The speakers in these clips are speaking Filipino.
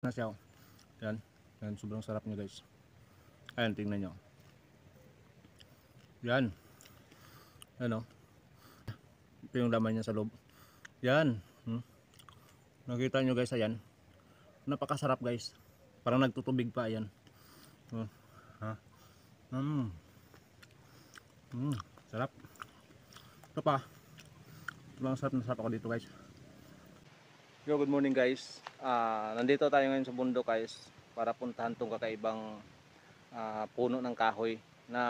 Na siya. Yan. Yan, sobrang sarap niya guys. Ayan, tingnan nyo. Yan. Ano? Ito yung laman niya sa loob. Yan. Nakita nyo guys, ayan. Napakasarap guys. Parang nagtutubig pa, ayan. Ha? Sarap. Ito pa. Sobrang sarap na sarap ako dito guys. Yo, good morning guys. Nandito tayo ngayon sa bundok guys para puntahan tong kakaibang puno ng kahoy na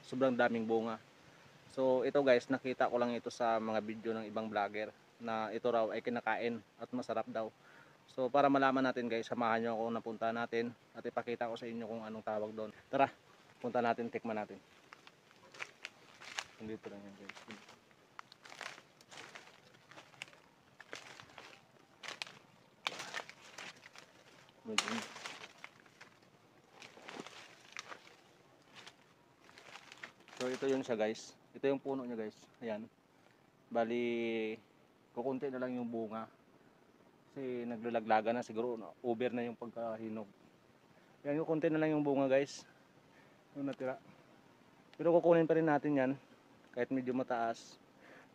sobrang daming bunga. So ito guys, nakita ko lang ito sa mga video ng ibang vlogger na ito raw ay kinakain at masarap daw. So para malaman natin guys, samahan nyo ako na punta natin at ipakita ko sa inyo kung anong tawag doon. Tara, punta natin, tikman natin. Nandito lang yan guys. So ito yun siya guys. Ito yung puno niya guys. Ayan. Bali kukunti na lang yung bunga. Kasi naglalaglaga na siguro, over na yung pagkahinog. Ayan, kukunti na lang yung bunga guys. Yung natira. Pero kukunin pa rin natin yan kahit medyo mataas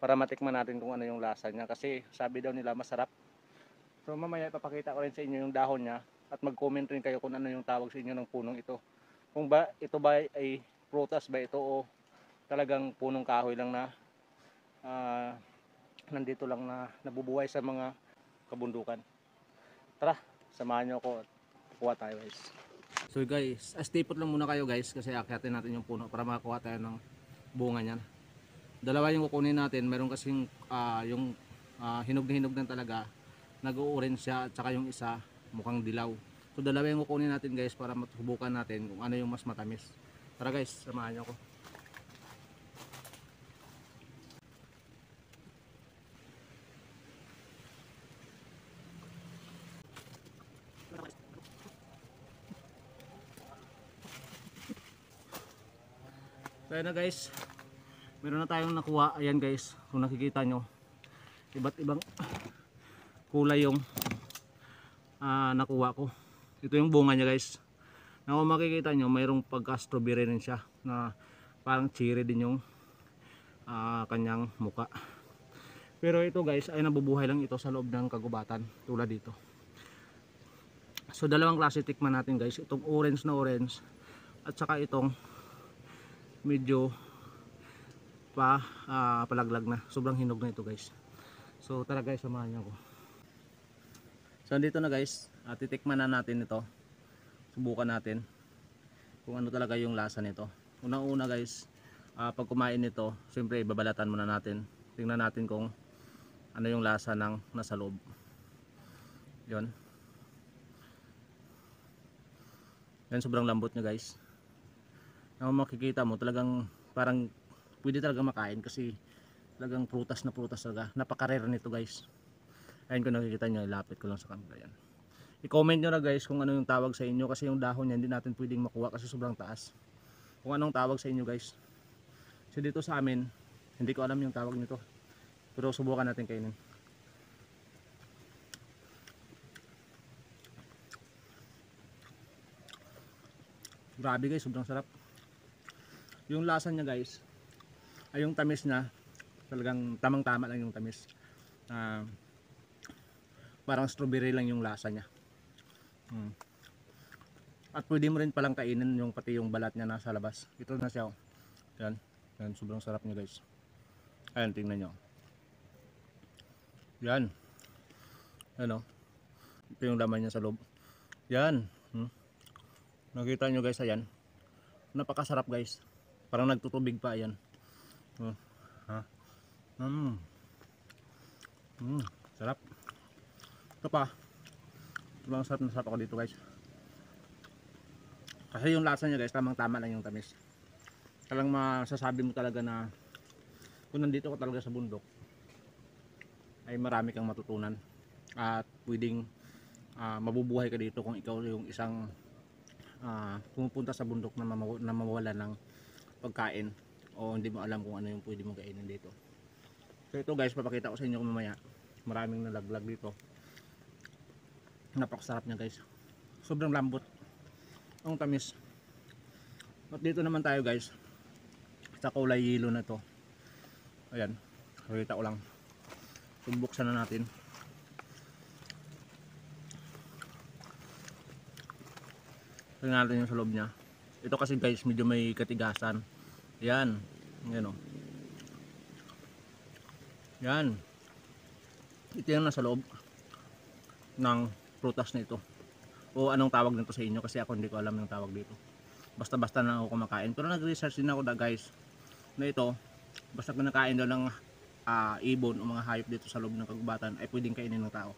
para matikman natin kung ano yung lasa niya. Kasi sabi daw nila masarap. So mamaya ipapakita ko rin sa inyo yung dahon niya at mag-comment rin kayo kung ano yung tawag sa inyo ng punong ito. Kung ba ito ba ay prutas ba ito o talagang punong kahoy lang na nandito lang na nabubuhay sa mga kabundukan. Tara, samahan nyo ako at kuha tayo guys. So guys, stay put lang muna kayo guys kasi akyatin natin yung puno para makakuha tayo ng bunga niyan. Dalawa yung kukunin natin, meron kasing yung hinog na hinog na talaga, nag-o-orange siya at saka yung isa mukhang dilaw. So dalawa yung kukunin natin guys para masubukan natin kung ano yung mas matamis. Tara guys, samahan nyo ako. So ayan na guys, meron na tayong nakuha. Ayan guys, kung nakikita nyo, iba't ibang kulay yung nakuha ko. Ito yung bunga niya guys. Na kung makikita nyo, mayroong pagka strawberry rin siya na parang cherry din yung kanyang muka. Pero ito guys ay nabubuhay lang ito sa loob ng kagubatan tulad dito. So dalawang klase tikman natin guys, itong orange na orange at saka itong medyo palaglag na, sobrang hinog na ito guys. So tara guys, samahan niyo ako. So dito na guys, titikman na natin ito. Subukan natin kung ano talaga yung lasa nito. Unang-una guys, pag kumain nito, siyempre babalatan muna natin. Tingnan natin kung ano yung lasa ng nasa loob. Yun. Yan, sobrang lambot niya guys. Kung makikita mo, talagang parang pwede talaga makain kasi talagang prutas na prutas talaga. Napaka-rare nito guys. Ayun, kung nakikita nyo, ilapit ko lang sa camera yan. I-comment nyo na guys kung ano yung tawag sa inyo kasi yung dahon niya hindi natin pwedeng makuha kasi sobrang taas. Kung anong tawag sa inyo guys. So dito sa amin, hindi ko alam yung tawag nito. Pero subukan natin kainin. Grabe guys, sobrang sarap. Yung lasa niya guys, ay yung tamis niya, talagang tamang-tama lang yung tamis. Parang strawberry lang yung lasa niya. At pwede mo rin palang kainin yung pati yung balat niya nasa labas. Ito na siya. Yan. Yan, sobrang sarap niya guys. Ayan, tingnan nyo. Yan. Ano? Ito yung laman niya sa loob. Yan. Nakita nyo guys, ayan. Napakasarap guys. Parang nagtutubig pa, ayan. Sarap. Ito pa. Sobrang sarap na sarap ako dito guys. Kasi yung lasa niya guys, tamang-tama lang yung tamis. Talang masasabi mo talaga na kung nandito ka talaga sa bundok, ay marami kang matutunan. At pwedeng mabubuhay ka dito kung ikaw yung isang pumupunta sa bundok na mawala ng pagkain o hindi mo alam kung ano yung pwede mong kainin dito. So ito guys, papakita ko sa inyo mamaya. Maraming nalaglag dito. Napakasarap niya guys. Sobrang lambot. Ang tamis. At dito naman tayo guys sa kulay yellow na to. Ayan. Pakita ko lang. Buksan na natin. Tingnan natin yung sa loob niya. Ito kasi guys medyo may katigasan. Ayan. Ayan o. Yan. Ito yung nasa loob ng prutas nito. O anong tawag nito sa inyo kasi ako hindi ko alam yung tawag dito. Basta-basta na ako kumakain. Pero nag-research din ako guys na ito, basta kinakain daw ng ibon o mga hayop dito sa loob ng kagubatan ay pwedeng kainin ng tao.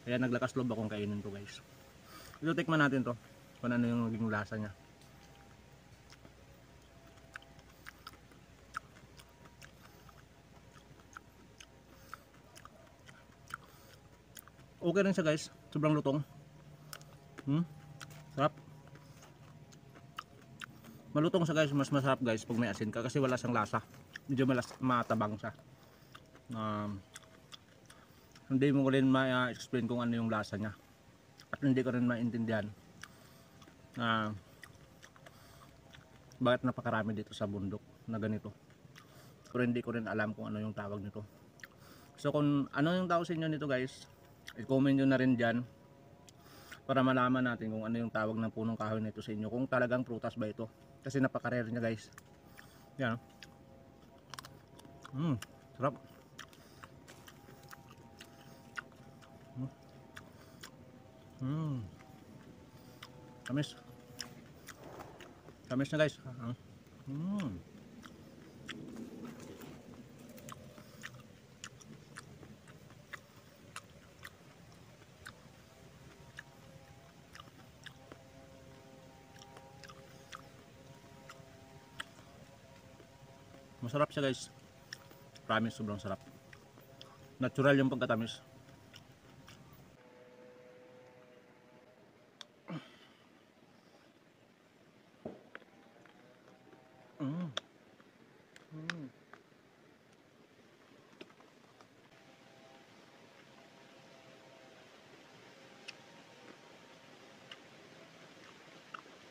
Kaya naglakas loob akong kainin to guys. Ito tikman natin to kung ano yung naging lasa niya. Okay rin siya guys, sobrang lutong. Sarap. Malutong siya guys, mas masarap guys pag may asin ka kasi wala siyang lasa. Medyo matabang siya. Hindi mo ko rin ma-explain kung ano yung lasa niya. At hindi ko rin maintindihan bakit napakarami dito sa bundok na ganito. Pero hindi ko rin alam kung ano yung tawag nito. So kung ano yung tawag sa inyo nito guys, i-comment nyo na rin dyan para malaman natin kung ano yung tawag ng punong kahoy nito sa inyo, kung talagang prutas ba ito kasi napaka-rare niya guys. Yan. Sarap. Tamis. Tamis na guys. Masarap siya guys. Promise sobrang sarap. Natural yung pagkatamis.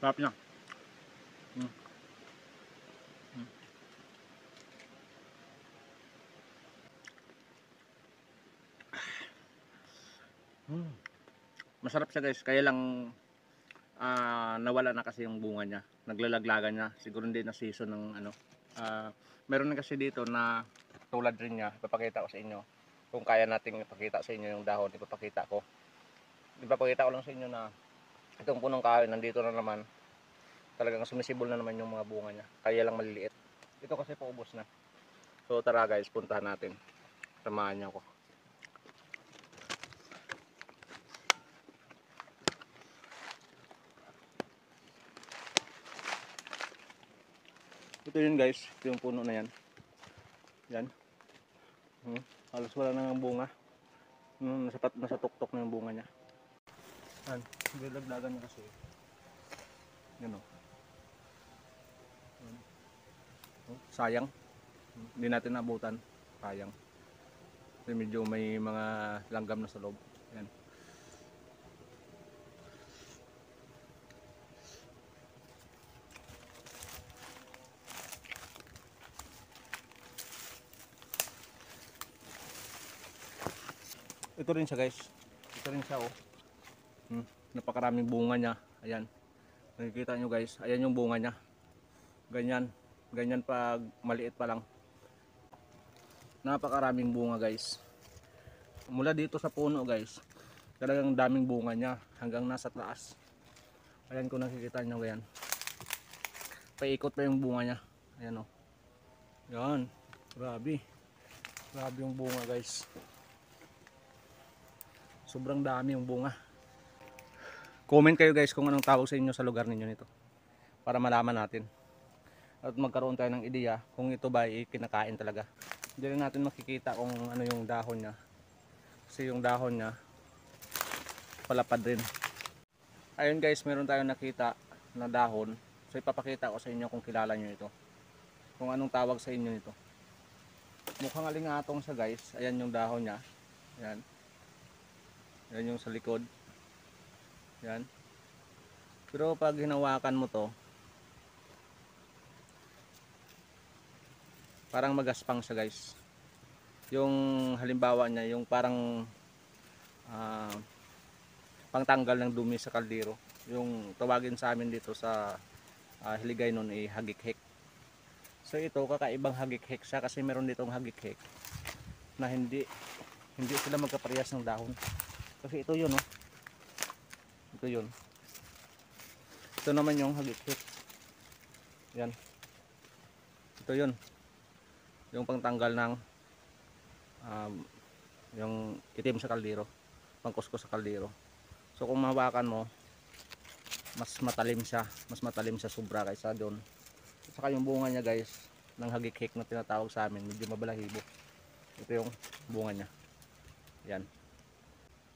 Sarap niya. Masarap siya guys, kaya lang nawala na kasi yung bunga niya, naglalaglagan niya, siguro hindi na season ng ano. Meron na kasi dito na tulad rin niya, ipapakita ko sa inyo kung kaya nating ipakita sa inyo yung dahon. Ipapakita ko lang sa inyo na itong punong kahoy nandito na naman, talagang sumisibol na naman yung mga bunga niya, kaya lang maliliit. Ito kasi paubos na. So tara guys, puntahan natin, samahan niyo ako. Ito yun guys, ito yung puno na yan. Yan. Halos wala na ng bunga. Nasa tuktok na yung bunga niya. Yan, nilaglagan niya kasi. Yan o. Sayang. Hindi natin nabutan. Sayang. Kasi medyo may mga langgam na sa loob. Yan. Ito rin siya guys. Ito rin siya oh. Napakaraming bunga niya. Ayan. Nakikita nyo guys. Ayan yung bunga niya. Ganyan. Ganyan pag maliit pa lang. Napakaraming bunga guys. Mula dito sa puno guys, talagang daming bunga niya hanggang nasa taas. Ayan kung nakikita nyo ganyan. Paikot pa yung bunga niya. Ayan oh. Yan. Grabe. Grabe yung bunga guys. Sobrang dami yung bunga. Comment kayo guys kung anong tawag sa inyo sa lugar ninyo nito, para malaman natin at magkaroon tayo ng ideya kung ito ba ay kinakain talaga. Hindi rin natin makikita kung ano yung dahon niya, kasi yung dahon niya palapad rin. Ayun guys, meron tayong nakita na dahon. So ipapakita ko sa inyo kung kilala nyo ito, kung anong tawag sa inyo nito. Mukhang alingatong siya guys. Ayan yung dahon niya. Ayan. Yan yung sa likod. Yan. Pero pag hinawakan mo to, parang magaspang siya guys. Yung halimbawa niya, yung parang ah, pangtanggal ng dumi sa kaldero. Yung tawagin sa amin dito sa Hiligay nun ay hagik-hik. So ito kakaibang hagik-hik siya kasi meron ditong hagik-hik na hindi sila magkaparehas ng dahon. Kasi ito yun, oh. Ito yun. Ito naman yung hagik-hik. Yan. Ito yun. Yung pangtanggal ng yung itim sa kaldero, pangkuskus sa kaldero. So kung mahawakan mo, mas matalim siya sobra kaysa doon. Saka yung bunga niya guys, ng hagik-hik na tinatawag sa amin, medyo mabalahibo. Ito yung bunga niya. Yan.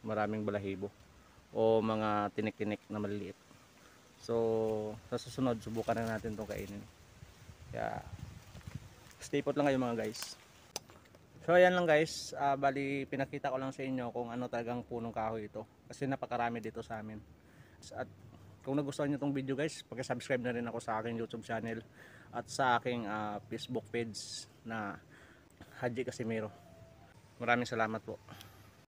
Maraming balahibo o mga tinik-tinik na maliliit. So sa susunod, subukan na natin itong kainin. Kaya stay put lang kayo mga guys. So ayan lang guys, bali pinakita ko lang sa inyo kung ano talagang punong kahoy ito. Kasi napakarami dito sa amin. At kung nagustuhan nyo itong video guys, pag-subscribe na rin ako sa aking YouTube channel at sa aking Facebook page na Haji Casimiro. Maraming salamat po.